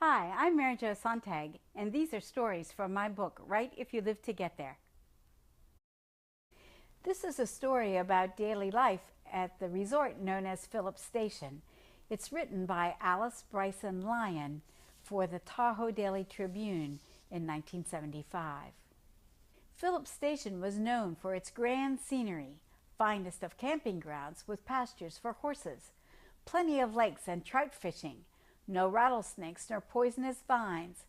Hi, I'm Mary Jo Sonntag, and these are stories from my book, Write If You Live to Get There. This is a story about daily life at the resort known as Phillips Station. It's written by Alice Bryson Lyon for the Tahoe Daily Tribune in 1975. Phillips Station was known for its grand scenery, finest of camping grounds with pastures for horses, plenty of lakes and trout fishing, no rattlesnakes nor poisonous vines,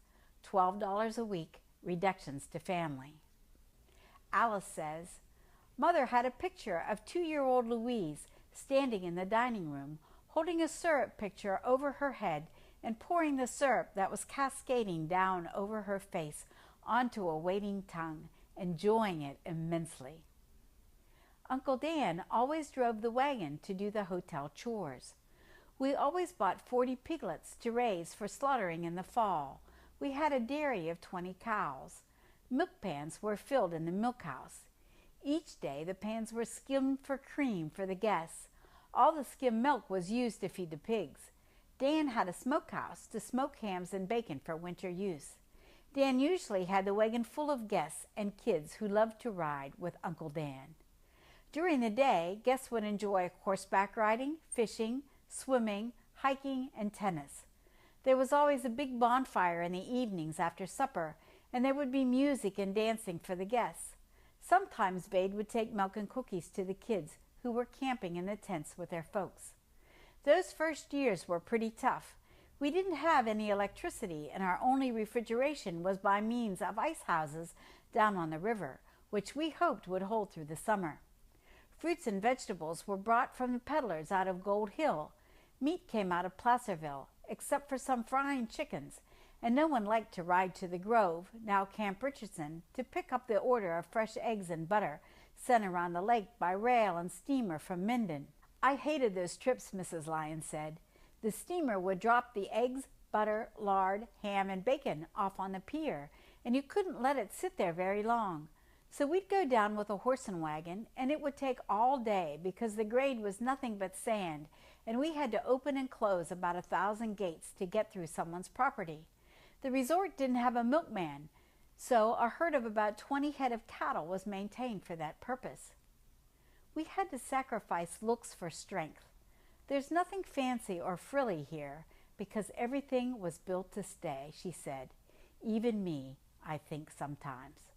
$12 a week, reductions to family. Alice says, Mother had a picture of 2-year-old Louise standing in the dining room, holding a syrup pitcher over her head and pouring the syrup that was cascading down over her face onto a waiting tongue, enjoying it immensely. Uncle Dan always drove the wagon to do the hotel chores. We always bought 40 piglets to raise for slaughtering in the fall. We had a dairy of 20 cows. Milk pans were filled in the milk house. Each day the pans were skimmed for cream for the guests. All the skim milk was used to feed the pigs. Dan had a smokehouse to smoke hams and bacon for winter use. Dan usually had the wagon full of guests and kids who loved to ride with Uncle Dan. During the day, guests would enjoy horseback riding, fishing, swimming, hiking, and tennis. There was always a big bonfire in the evenings after supper, and there would be music and dancing for the guests. Sometimes Bade would take milk and cookies to the kids who were camping in the tents with their folks. Those first years were pretty tough. We didn't have any electricity, and our only refrigeration was by means of ice houses down on the river, which we hoped would hold through the summer. Fruits and vegetables were brought from the peddlers out of Gold Hill. Meat came out of Placerville, except for some frying chickens, and no one liked to ride to the Grove, now Camp Richardson, to pick up the order of fresh eggs and butter sent around the lake by rail and steamer from Minden. I hated those trips, Mrs. Lyon said. The steamer would drop the eggs, butter, lard, ham, and bacon off on the pier, and you couldn't let it sit there very long. So we'd go down with a horse and wagon, and it would take all day because the grade was nothing but sand, and we had to open and close about 1,000 gates to get through someone's property. The resort didn't have a milkman, so a herd of about 20 head of cattle was maintained for that purpose. We had to sacrifice looks for strength. There's nothing fancy or frilly here because everything was built to stay, she said. Even me, I think sometimes.